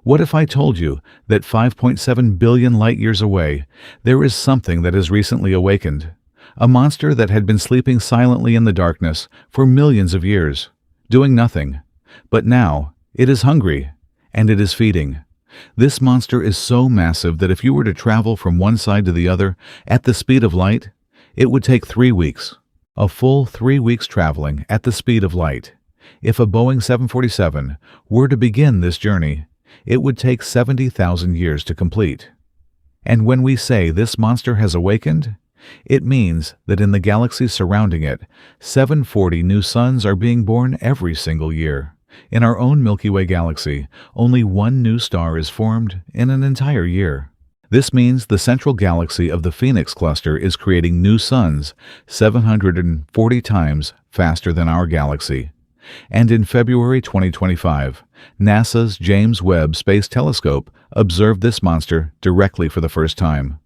What if I told you that 5.7 billion light-years away, there is something that has recently awakened? A monster that had been sleeping silently in the darkness for millions of years, doing nothing. But now, it is hungry, and it is feeding. This monster is so massive that if you were to travel from one side to the other at the speed of light, it would take 3 weeks. A full 3 weeks traveling at the speed of light. If a Boeing 747 were to begin this journey, it would take 70,000 years to complete. And when we say this monster has awakened, it means that in the galaxy surrounding it, 740 new suns are being born every single year. In our own Milky Way galaxy, only one new star is formed in an entire year. This means the central galaxy of the Phoenix cluster is creating new suns 740 times faster than our galaxy. And in February 2025, NASA's James Webb Space Telescope observed this monster directly for the first time.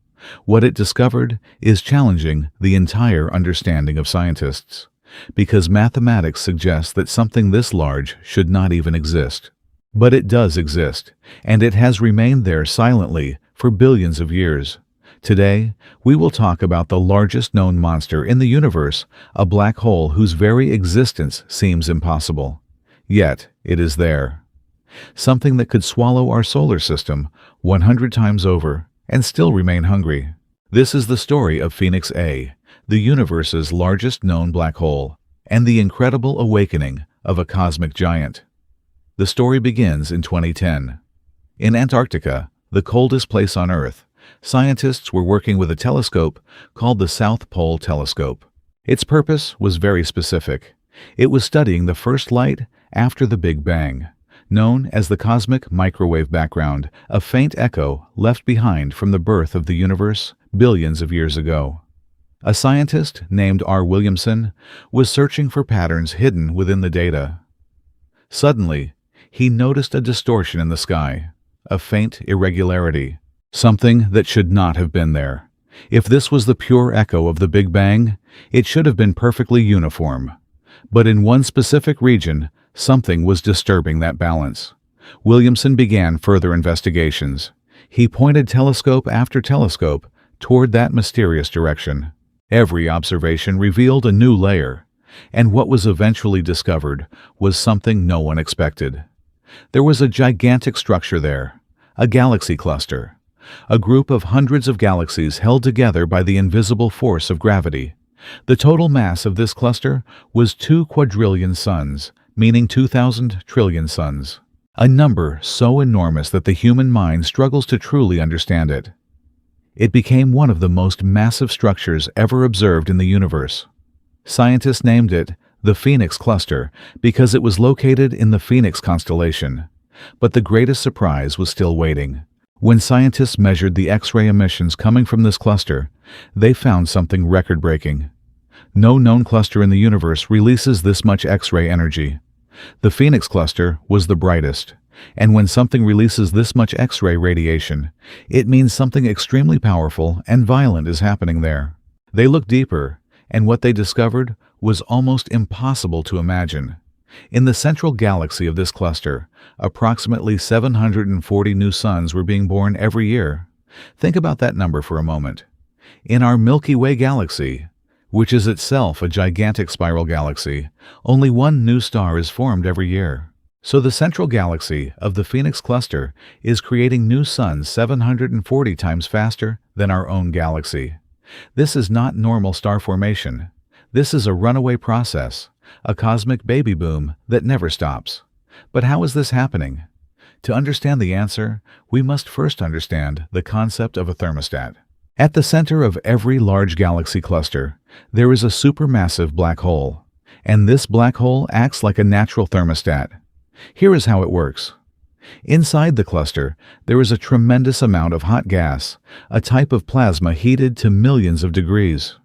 What it discovered is challenging the entire understanding of scientists, because mathematics suggests that something this large should not even exist. But it does exist, and it has remained there silently for billions of years. Today, we will talk about the largest known monster in the universe, a black hole whose very existence seems impossible. Yet, it is there. Something that could swallow our solar system 100 times over and still remain hungry. This is the story of Phoenix A, the universe's largest known black hole, and the incredible awakening of a cosmic giant. The story begins in 2010. In Antarctica, the coldest place on Earth, scientists were working with a telescope called the South Pole Telescope. Its purpose was very specific. It was studying the first light after the Big Bang, known as the cosmic microwave background, a faint echo left behind from the birth of the universe billions of years ago. A scientist named R. Williamson was searching for patterns hidden within the data. Suddenly, he noticed a distortion in the sky, a faint irregularity, something that should not have been there. If this was the pure echo of the Big Bang, it should have been perfectly uniform. But in one specific region, something was disturbing that balance. Williamson began further investigations. He pointed telescope after telescope toward that mysterious direction. Every observation revealed a new layer, and what was eventually discovered was something no one expected. There was a gigantic structure there, a galaxy cluster, a group of hundreds of galaxies held together by the invisible force of gravity. The total mass of this cluster was 2 quadrillion suns, meaning 2,000 trillion suns, a number so enormous that the human mind struggles to truly understand it. It became one of the most massive structures ever observed in the universe. Scientists named it the Phoenix Cluster because it was located in the Phoenix constellation. But the greatest surprise was still waiting. When scientists measured the X-ray emissions coming from this cluster, they found something record-breaking. No known cluster in the universe releases this much X-ray energy. The Phoenix cluster was the brightest, and when something releases this much X-ray radiation, it means something extremely powerful and violent is happening there. They looked deeper, and what they discovered was almost impossible to imagine. In the central galaxy of this cluster, approximately 740 new suns were being born every year. Think about that number for a moment. In our Milky Way galaxy, which is itself a gigantic spiral galaxy, only one new star is formed every year. So the central galaxy of the Phoenix cluster is creating new suns 740 times faster than our own galaxy. This is not normal star formation. This is a runaway process, a cosmic baby boom that never stops. But how is this happening? To understand the answer, we must first understand the concept of a thermostat. At the center of every large galaxy cluster, there is a supermassive black hole, and this black hole acts like a natural thermostat. Here is how it works. Inside the cluster, there is a tremendous amount of hot gas, a type of plasma heated to millions of degrees.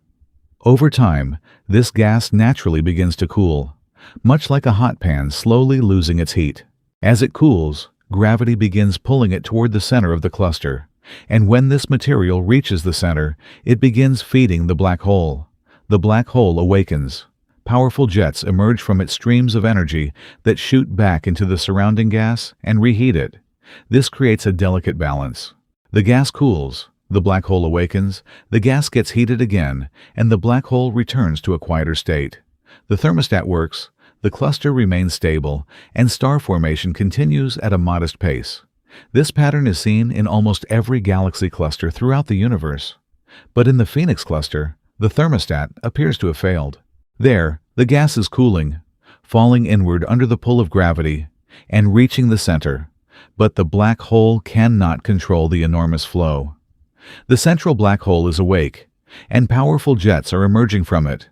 Over time, this gas naturally begins to cool, much like a hot pan slowly losing its heat. As it cools, gravity begins pulling it toward the center of the cluster, and when this material reaches the center, it begins feeding the black hole. The black hole awakens. Powerful jets emerge from its streams of energy that shoot back into the surrounding gas and reheat it. This creates a delicate balance. The gas cools, the black hole awakens, the gas gets heated again, and the black hole returns to a quieter state. The thermostat works, the cluster remains stable, and star formation continues at a modest pace. This pattern is seen in almost every galaxy cluster throughout the universe. But in the Phoenix cluster, the thermostat appears to have failed. There, the gas is cooling, falling inward under the pull of gravity, and reaching the center. But the black hole cannot control the enormous flow. The central black hole is awake, and powerful jets are emerging from it.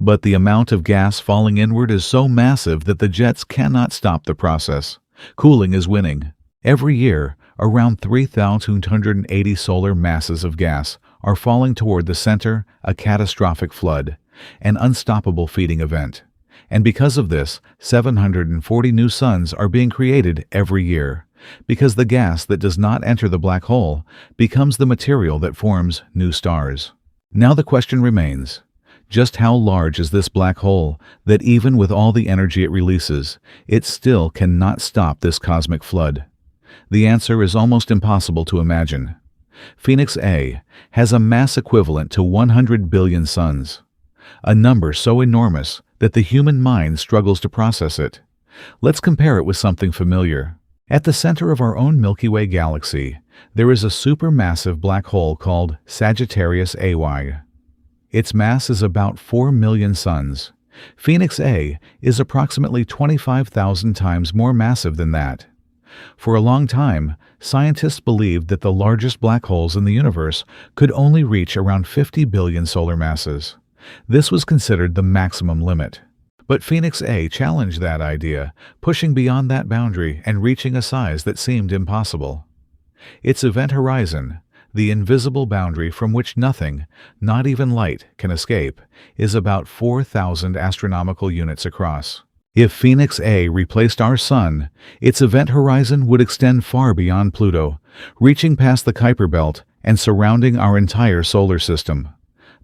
But the amount of gas falling inward is so massive that the jets cannot stop the process. Cooling is winning. Every year, around 3,280 solar masses of gas are falling toward the center, a catastrophic flood, an unstoppable feeding event. And because of this, 740 new suns are being created every year, because the gas that does not enter the black hole becomes the material that forms new stars. Now the question remains, just how large is this black hole that even with all the energy it releases, it still cannot stop this cosmic flood? The answer is almost impossible to imagine. Phoenix A has a mass equivalent to 100 billion suns, a number so enormous that the human mind struggles to process it. Let's compare it with something familiar. At the center of our own Milky Way galaxy, there is a supermassive black hole called Sagittarius AY. Its mass is about 4 million suns. Phoenix A is approximately 25,000 times more massive than that. For a long time, scientists believed that the largest black holes in the universe could only reach around 50 billion solar masses. This was considered the maximum limit. But Phoenix A challenged that idea, pushing beyond that boundary and reaching a size that seemed impossible. Its event horizon, the invisible boundary from which nothing, not even light, can escape, is about 4,000 astronomical units across. If Phoenix A replaced our Sun, its event horizon would extend far beyond Pluto, reaching past the Kuiper Belt and surrounding our entire solar system.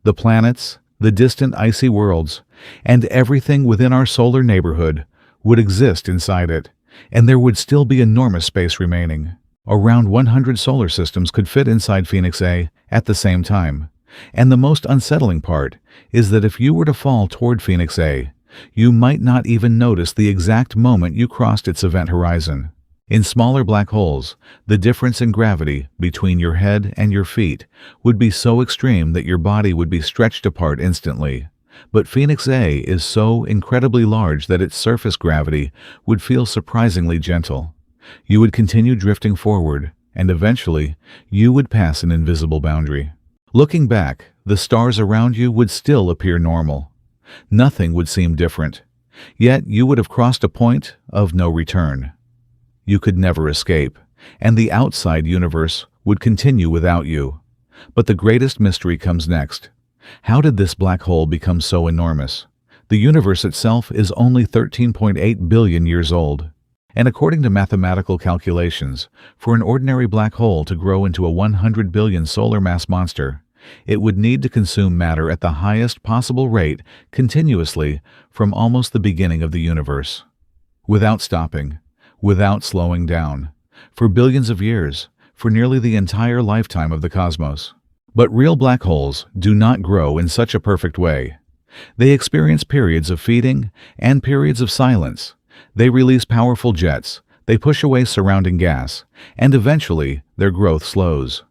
The planets, the distant icy worlds, and everything within our solar neighborhood would exist inside it, and there would still be enormous space remaining. Around 100 solar systems could fit inside Phoenix A at the same time. And the most unsettling part is that if you were to fall toward Phoenix A, you might not even notice the exact moment you crossed its event horizon. In smaller black holes, the difference in gravity between your head and your feet would be so extreme that your body would be stretched apart instantly. But Phoenix A is so incredibly large that its surface gravity would feel surprisingly gentle. You would continue drifting forward, and eventually, you would pass an invisible boundary. Looking back, the stars around you would still appear normal. Nothing would seem different. Yet you would have crossed a point of no return. You could never escape, and the outside universe would continue without you. But the greatest mystery comes next. How did this black hole become so enormous? The universe itself is only 13.8 billion years old. And according to mathematical calculations, for an ordinary black hole to grow into a 100 billion solar mass monster, it would need to consume matter at the highest possible rate continuously from almost the beginning of the universe. Without stopping, without slowing down, for billions of years, for nearly the entire lifetime of the cosmos. But real black holes do not grow in such a perfect way. They experience periods of feeding and periods of silence. They release powerful jets, they push away surrounding gas, and eventually their growth slows.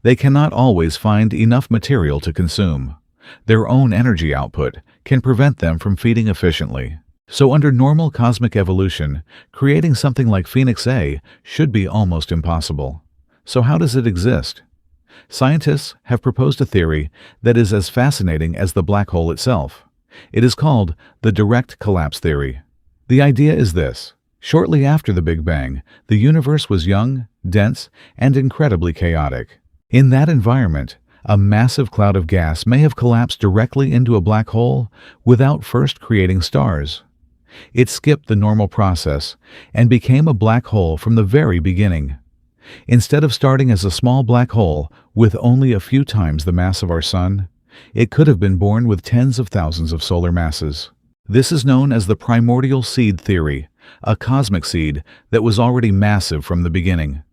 They cannot always find enough material to consume. Their own energy output can prevent them from feeding efficiently. So under normal cosmic evolution, creating something like Phoenix A should be almost impossible. So how does it exist? Scientists have proposed a theory that is as fascinating as the black hole itself. It is called the direct collapse theory. The idea is this. Shortly after the Big Bang, the universe was young, dense, and incredibly chaotic. In that environment, a massive cloud of gas may have collapsed directly into a black hole without first creating stars. It skipped the normal process and became a black hole from the very beginning. Instead of starting as a small black hole with only a few times the mass of our Sun, it could have been born with tens of thousands of solar masses. This is known as the primordial seed theory, a cosmic seed that was already massive from the beginning.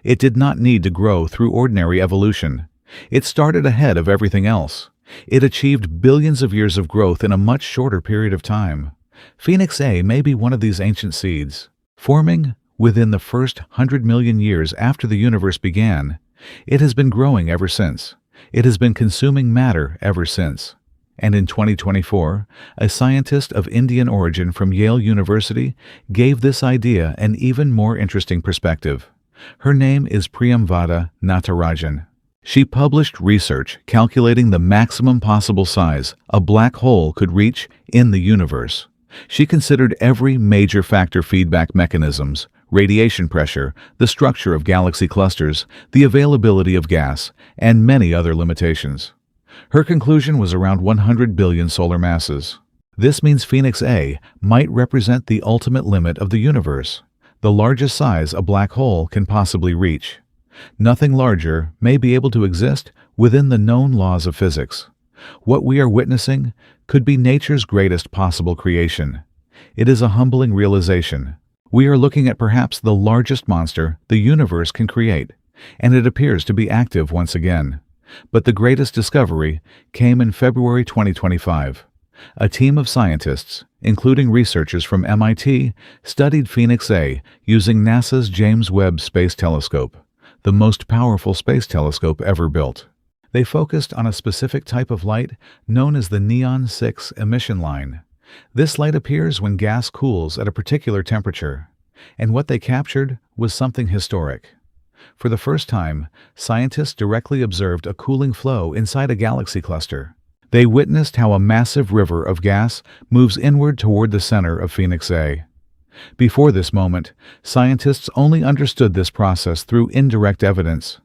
It did not need to grow through ordinary evolution. It started ahead of everything else. It achieved billions of years of growth in a much shorter period of time. Phoenix A may be one of these ancient seeds. Forming within the first 100 million years after the universe began, it has been growing ever since. It has been consuming matter ever since. And in 2024, a scientist of Indian origin from Yale University gave this idea an even more interesting perspective. Her name is Priyamvada Natarajan. She published research calculating the maximum possible size a black hole could reach in the universe. She considered every major factor feedback mechanisms, radiation pressure, the structure of galaxy clusters, the availability of gas, and many other limitations. Her conclusion was around 100 billion solar masses. This means Phoenix A might represent the ultimate limit of the universe, the largest size a black hole can possibly reach. Nothing larger may be able to exist within the known laws of physics. What we are witnessing could be nature's greatest possible creation. It is a humbling realization. We are looking at perhaps the largest monster the universe can create, and it appears to be active once again. But the greatest discovery came in February 2025. A team of scientists, including researchers from MIT, studied Phoenix A using NASA's James Webb Space Telescope, the most powerful space telescope ever built. They focused on a specific type of light known as the Neon 6 emission line. This light appears when gas cools at a particular temperature, and what they captured was something historic. For the first time, scientists directly observed a cooling flow inside a galaxy cluster. They witnessed how a massive river of gas moves inward toward the center of Phoenix A. Before this moment, scientists only understood this process through indirect evidence.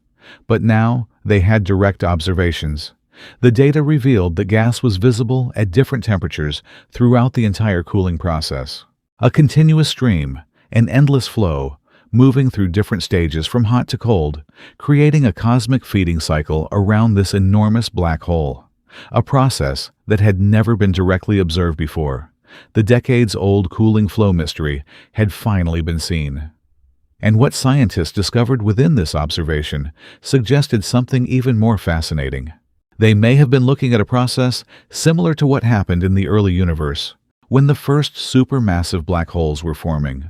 But now they had direct observations. The data revealed that gas was visible at different temperatures throughout the entire cooling process. A continuous stream, an endless flow, moving through different stages from hot to cold, creating a cosmic feeding cycle around this enormous black hole. A process that had never been directly observed before. The decades-old cooling flow mystery had finally been seen. And what scientists discovered within this observation suggested something even more fascinating. They may have been looking at a process similar to what happened in the early universe, when the first supermassive black holes were forming.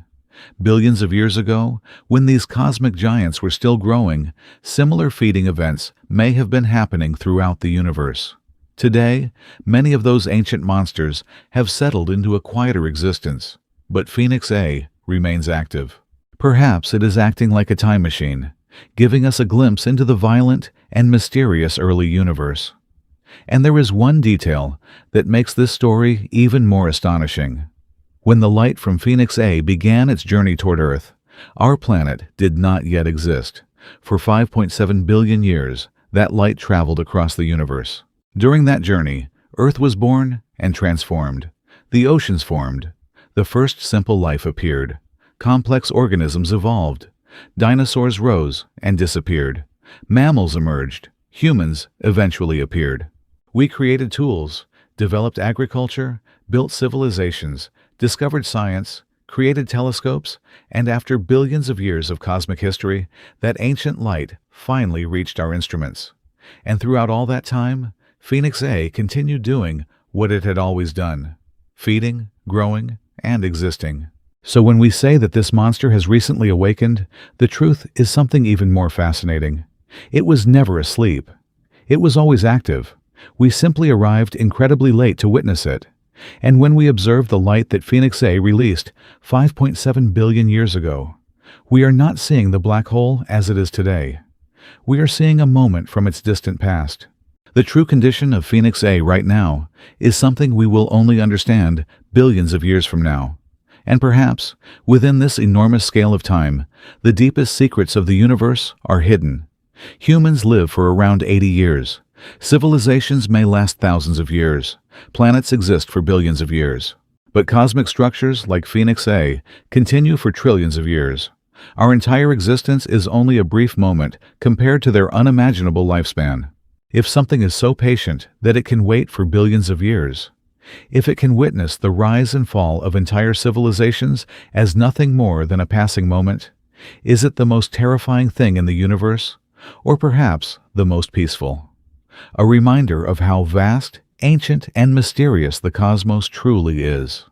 Billions of years ago, when these cosmic giants were still growing, similar feeding events may have been happening throughout the universe. Today, many of those ancient monsters have settled into a quieter existence, but Phoenix A remains active. Perhaps it is acting like a time machine, giving us a glimpse into the violent and mysterious early universe. And there is one detail that makes this story even more astonishing. When the light from Phoenix A began its journey toward Earth, our planet did not yet exist. For 5.7 billion years, that light traveled across the universe. During that journey, Earth was born and transformed. The oceans formed. The first simple life appeared. Complex organisms evolved. Dinosaurs rose and disappeared. Mammals emerged. Humans eventually appeared. We created tools, developed agriculture, built civilizations, discovered science, created telescopes, and after billions of years of cosmic history, that ancient light finally reached our instruments. And throughout all that time, Phoenix A continued doing what it had always done, feeding, growing, and existing. So when we say that this monster has recently awakened, the truth is something even more fascinating. It was never asleep. It was always active. We simply arrived incredibly late to witness it. And when we observe the light that Phoenix A released 5.7 billion years ago, we are not seeing the black hole as it is today. We are seeing a moment from its distant past. The true condition of Phoenix A right now is something we will only understand billions of years from now. And perhaps, within this enormous scale of time, the deepest secrets of the universe are hidden. Humans live for around 80 years. Civilizations may last thousands of years. Planets exist for billions of years. But cosmic structures like Phoenix A continue for trillions of years. Our entire existence is only a brief moment compared to their unimaginable lifespan. If something is so patient that it can wait for billions of years, If it can witness the rise and fall of entire civilizations as nothing more than a passing moment, is it the most terrifying thing in the universe, or perhaps the most peaceful? A reminder of how vast, ancient, and mysterious the cosmos truly is.